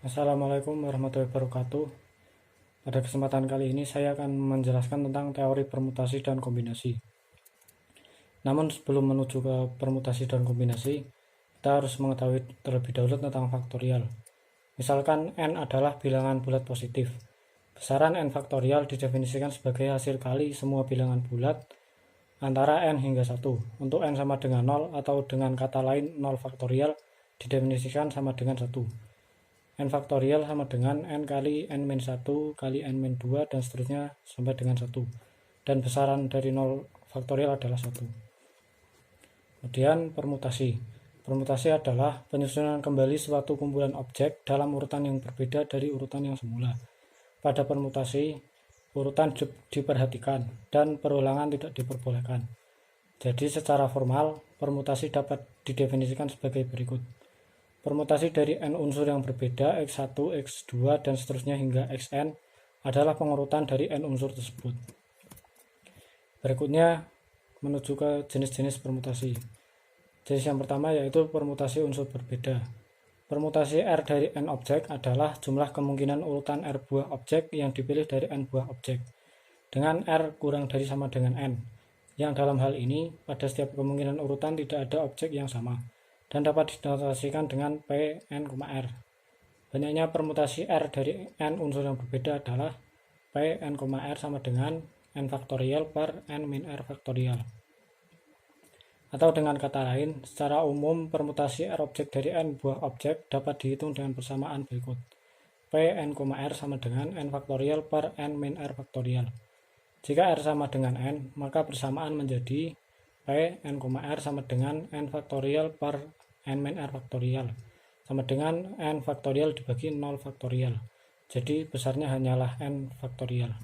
Assalamualaikum warahmatullahi wabarakatuh. Pada kesempatan kali ini saya akan menjelaskan tentang teori permutasi dan kombinasi. Namun sebelum menuju ke permutasi dan kombinasi, kita harus mengetahui terlebih dahulu tentang faktorial. Misalkan n adalah bilangan bulat positif. Besaran n faktorial didefinisikan sebagai hasil kali semua bilangan bulat antara n hingga 1. Untuk n sama dengan 0 atau dengan kata lain 0 faktorial didefinisikan sama dengan 1. N faktorial sama dengan n kali n-1 kali n-2 dan seterusnya sampai dengan 1. Dan besaran dari 0 faktorial adalah 1. Kemudian permutasi. Permutasi adalah penyusunan kembali suatu kumpulan objek dalam urutan yang berbeda dari urutan yang semula. Pada permutasi, urutan diperhatikan dan perulangan tidak diperbolehkan. Jadi secara formal, permutasi dapat didefinisikan sebagai berikut. Permutasi dari n unsur yang berbeda, x1, x2, dan seterusnya hingga xn adalah pengurutan dari n unsur tersebut. Berikutnya menuju ke jenis-jenis permutasi. Jenis yang pertama yaitu permutasi unsur berbeda. Permutasi R dari n objek adalah jumlah kemungkinan urutan R buah objek yang dipilih dari n buah objek, dengan R kurang dari sama dengan n, yang dalam hal ini pada setiap kemungkinan urutan tidak ada objek yang sama, dan dapat dinotasikan dengan Pn,R. Banyaknya permutasi R dari n unsur yang berbeda adalah Pn,R sama dengan n faktorial per n-R faktorial. Atau dengan kata lain, secara umum permutasi R objek dari n buah objek dapat dihitung dengan persamaan berikut. Pn,R sama dengan n faktorial per n-R faktorial. Jika R sama dengan n, maka persamaan menjadi Pn,R sama dengan n faktorial per n-R faktorial sama dengan n faktorial dibagi 0 faktorial. Jadi besarnya hanyalah n faktorial.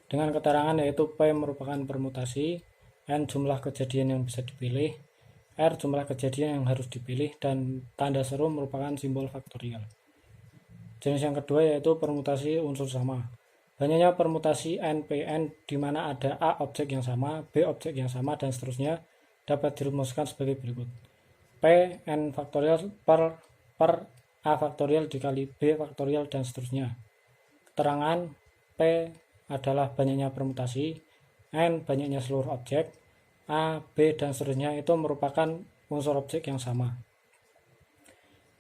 Dengan keterangan yaitu P merupakan permutasi, n jumlah kejadian yang bisa dipilih, R jumlah kejadian yang harus dipilih, dan tanda seru merupakan simbol faktorial. Jenis yang kedua yaitu permutasi unsur sama. Banyaknya permutasi n/Pn di mana ada A objek yang sama, B objek yang sama, dan seterusnya dapat dirumuskan sebagai berikut. P n faktorial per A faktorial dikali B faktorial dan seterusnya. Keterangan P adalah banyaknya permutasi, n banyaknya seluruh objek, A, B, dan seterusnya itu merupakan unsur objek yang sama.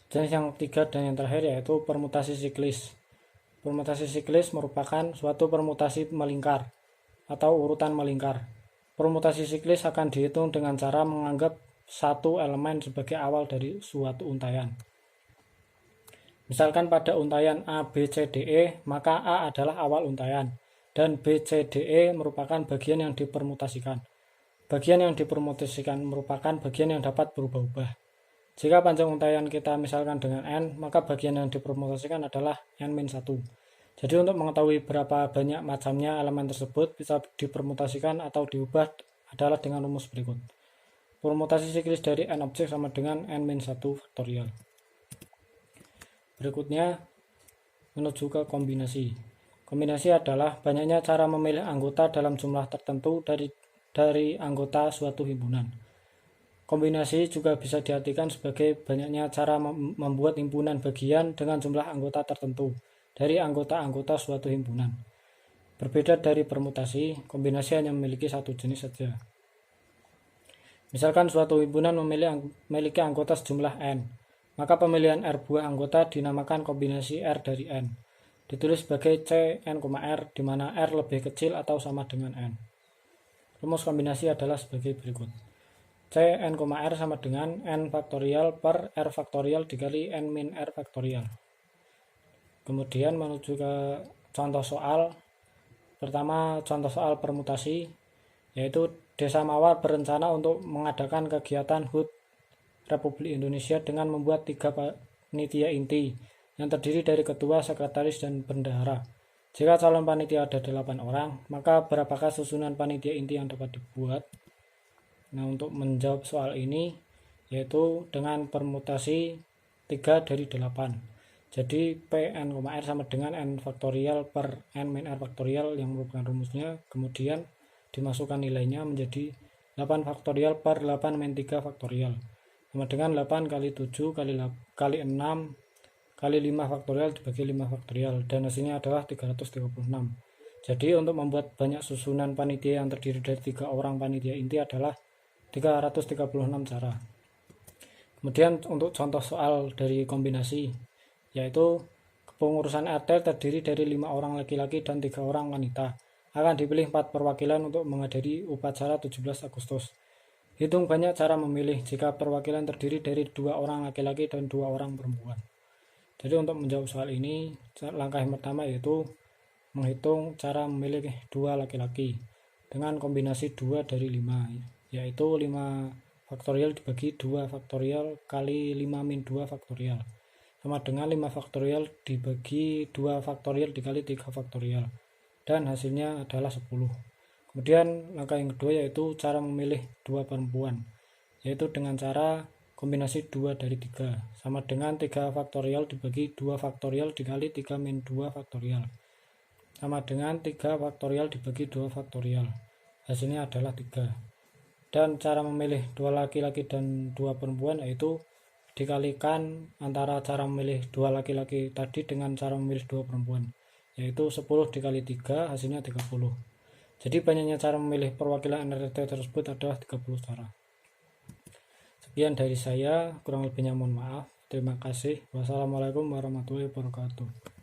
Jenis yang ketiga dan yang terakhir yaitu permutasi siklis. Permutasi siklis merupakan suatu permutasi melingkar atau urutan melingkar. Permutasi siklis akan dihitung dengan cara menganggap satu elemen sebagai awal dari suatu untaian. Misalkan pada untaian A, B, C, D, E, maka A adalah awal untaian dan B, C, D, E merupakan bagian yang dipermutasikan. Bagian yang dipermutasikan merupakan bagian yang dapat berubah-ubah. Jika panjang untaian kita misalkan dengan n, maka bagian yang dipermutasikan adalah n-1. Jadi untuk mengetahui berapa banyak macamnya elemen tersebut bisa dipermutasikan atau diubah adalah dengan rumus berikut. Permutasi siklis dari n objek sama dengan n-1 faktorial. Berikutnya menuju ke kombinasi. Kombinasi adalah banyaknya cara memilih anggota dalam jumlah tertentu dari anggota suatu himpunan. Kombinasi juga bisa diartikan sebagai banyaknya cara membuat himpunan bagian dengan jumlah anggota tertentu dari anggota-anggota suatu himpunan. Berbeda dari permutasi, kombinasi hanya memiliki satu jenis saja. Misalkan suatu himpunan memiliki anggota sejumlah n, maka pemilihan R buah anggota dinamakan kombinasi R dari n. Ditulis sebagai Cn,R di mana R lebih kecil atau sama dengan n. Rumus kombinasi adalah sebagai berikut. Cn,R sama dengan n faktorial per R faktorial dikali n-R faktorial. Kemudian menuju ke contoh soal. Pertama, contoh soal permutasi, yaitu Desa Mawar berencana untuk mengadakan kegiatan HUT Republik Indonesia dengan membuat 3 panitia inti yang terdiri dari ketua, sekretaris, dan bendahara. Jika calon panitia ada 8 orang, maka berapakah susunan panitia inti yang dapat dibuat? Nah, untuk menjawab soal ini yaitu dengan permutasi 3 dari 8. Jadi Pn,R sama dengan n faktorial per n-R faktorial yang merupakan rumusnya, kemudian dimasukkan nilainya menjadi 8 faktorial per 8-3 faktorial sama dengan 8 kali 7 kali 6 kali 5 faktorial dibagi 5 faktorial, dan hasilnya adalah 336. Jadi untuk membuat banyak susunan panitia yang terdiri dari 3 orang panitia inti adalah 336 cara. Kemudian untuk contoh soal dari kombinasi, yaitu kepengurusan RT terdiri dari 5 orang laki-laki dan 3 orang wanita. Akan dipilih 4 perwakilan untuk menghadiri upacara 17 Agustus. Hitung banyak cara memilih jika perwakilan terdiri dari 2 orang laki-laki dan 2 orang perempuan. Jadi untuk menjawab soal ini, langkah yang pertama yaitu menghitung cara memilih 2 laki-laki dengan kombinasi 2 dari 5, yaitu 5 faktorial dibagi 2 faktorial kali 5 min 2 faktorial sama dengan 5 faktorial dibagi 2 faktorial dikali 3 faktorial, dan hasilnya adalah 10. Kemudian langkah yang kedua yaitu cara memilih 2 perempuan, yaitu dengan cara kombinasi 2 dari 3 sama dengan 3 faktorial dibagi 2 faktorial dikali 3 min 2 faktorial sama dengan 3 faktorial dibagi 2 faktorial, hasilnya adalah 3. Dan cara memilih 2 laki-laki dan 2 perempuan yaitu dikalikan antara cara memilih 2 laki-laki tadi dengan cara memilih 2 perempuan, yaitu 10 dikali 3 hasilnya 30. Jadi banyaknya cara memilih perwakilan RT tersebut adalah 30 cara. Sekian dari saya, kurang lebihnya mohon maaf. Terima kasih. Wassalamualaikum warahmatullahi wabarakatuh.